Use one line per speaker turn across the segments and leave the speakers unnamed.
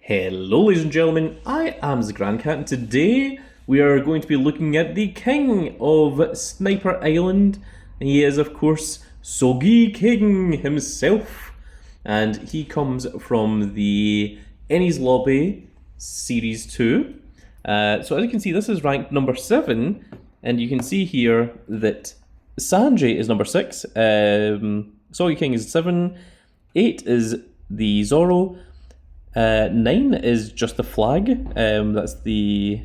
Hello ladies and gentlemen, I am the Grand Cat and today we are going to be looking at the king of Sniper Island. He is of course Sogeking himself, and he comes from the Enes Lobby Series 2. So as you can see, this is ranked number 7, and you can see here that Sanjay is number 6, Sogeking is 7, 8 is the Zorro, 9 is just the flag, that's the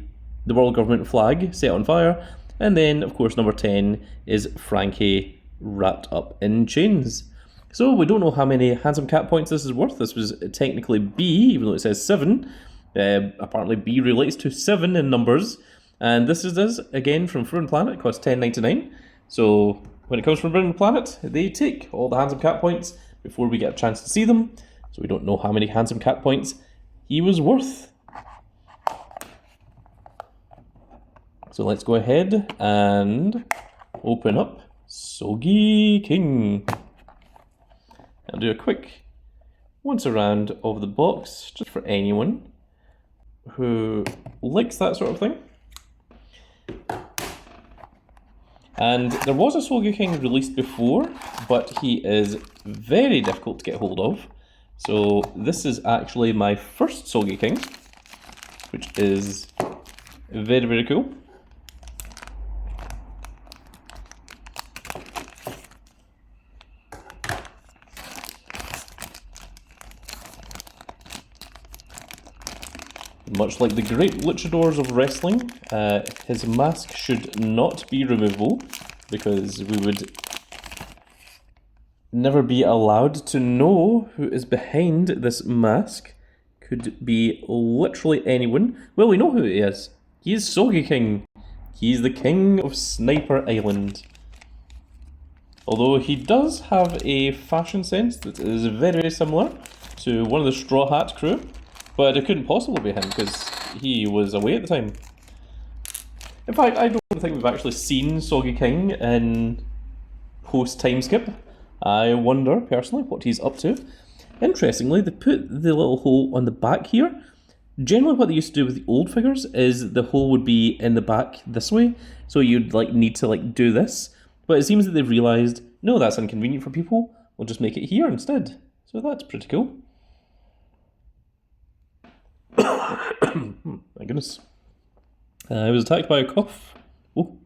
world government flag set on fire, and then of course number 10 is Frankie wrapped up in chains. So we don't know how many handsome cat points this is worth. This was technically B, even though it says 7. Apparently B relates to 7 in numbers, and this is again from Forbidden Planet. It costs $10.99. So when it comes from Forbidden Planet, they take all the handsome cat points before we get a chance to see them. So we don't know how many handsome cat points he was worth. So let's go ahead and open up Sogeking. I'll do a quick once around of the box, just for anyone who likes that sort of thing. And there was a Sogeking released before, but he is very difficult to get hold of. So this is actually my first Sogeking, which is very, very cool. Much like the great luchadors of wrestling, his mask should not be removable, because we would never be allowed to know who is behind this mask. Could be literally anyone. Well, we know who he is. He is Sogeking. He's the king of Sniper Island. Although he does have a fashion sense that is very similar to one of the Straw Hat crew, but it couldn't possibly be him because he was away at the time. In fact, I don't think we've actually seen Sogeking in post-time skip. I wonder, personally, what he's up to. Interestingly, they put the little hole on the back here. Generally what they used to do with the old figures is the hole would be in the back this way, so you'd need to do this. But it seems that they've realised, no, that's inconvenient for people, we'll just make it here instead. So that's pretty cool. My goodness. I was attacked by a cough. Oh.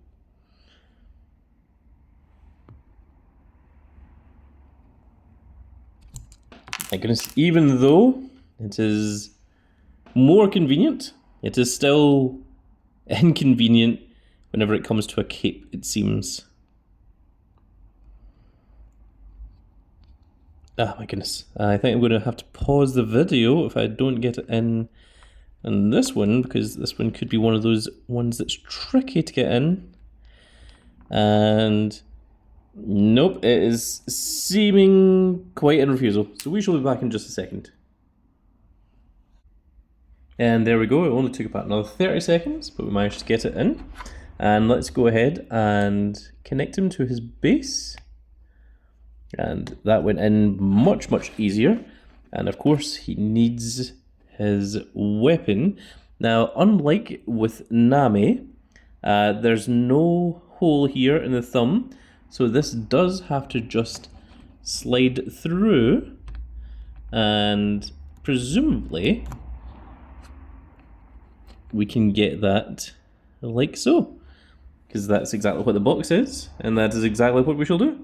My goodness, even though it is more convenient, it is still inconvenient whenever it comes to a cape, it seems. Ah, my goodness. I think I'm going to have to pause the video if I don't get it in this one, because this one could be one of those ones that's tricky to get in. And nope, it is seeming quite in refusal. So we shall be back in just a second. And there we go, it only took about another 30 seconds, but we managed to get it in. And let's go ahead and connect him to his base. And that went in much, much easier. And of course, he needs his weapon. Now, unlike with Nami, there's no hole here in the thumb. So this does have to just slide through, and presumably we can get that like so, because that's exactly what the box is, and that is exactly what we shall do.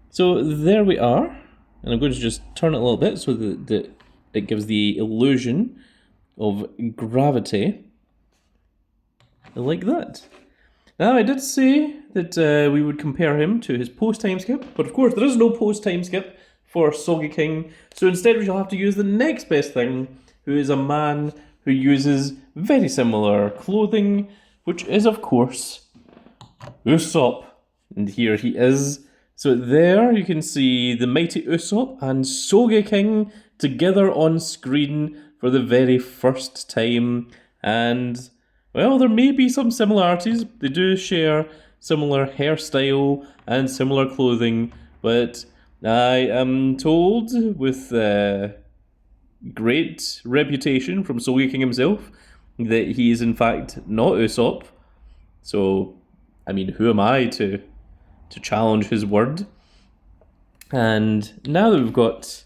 So there we are, and I'm going to just turn it a little bit so that it gives the illusion of gravity, like that. Now, I did say that we would compare him to his post-time skip, but of course there is no post-time skip for Sogeking, so instead we shall have to use the next best thing, who is a man who uses very similar clothing, which is of course Usopp. And here he is. So there you can see the mighty Usopp and Sogeking together on screen for the very first time, and well, there may be some similarities. They do share similar hairstyle and similar clothing, but I am told with great reputation from Sogeking himself that he is in fact not Usopp. So, I mean, who am I to challenge his word? And now that we've got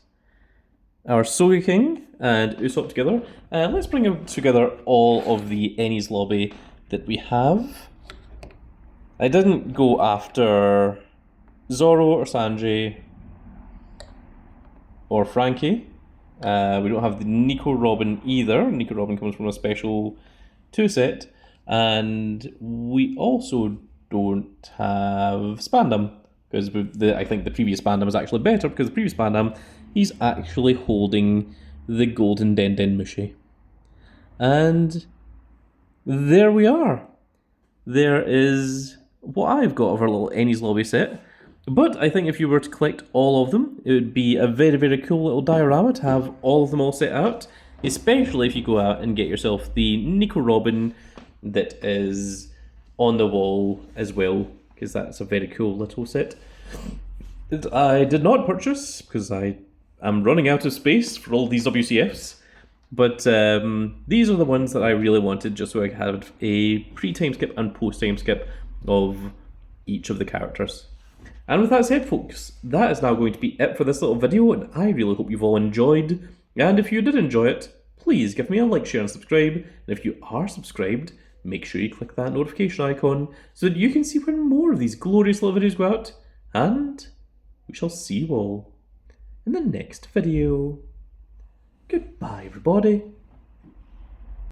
our Sogeking and Usopp together, let's bring together all of the Enes lobby that we have. I didn't go after Zoro or Sanji or Frankie. We don't have the Nico Robin either. Nico Robin comes from a special 2-set. And we also don't have Spandam, because I think the previous Spandam is actually better, because the previous Spandam, he's actually holding the golden Den Mushi. And there we are. There is what I've got of our little Enes lobby set. But I think if you were to collect all of them, it would be a very, very cool little diorama to have all of them all set out, especially if you go out and get yourself the Nico Robin that is on the wall as well, because that's a very cool little set that I did not purchase because I am running out of space for all these WCFs. But these are the ones that I really wanted, just so I had a pre-time skip and post-time skip of each of the characters. And with that said, folks, that is now going to be it for this little video, and I really hope you've all enjoyed. And if you did enjoy it, please give me a like, share, and subscribe. And if you are subscribed, make sure you click that notification icon so that you can see when more of these glorious little videos go out. And we shall see you all in the next video. Goodbye, everybody.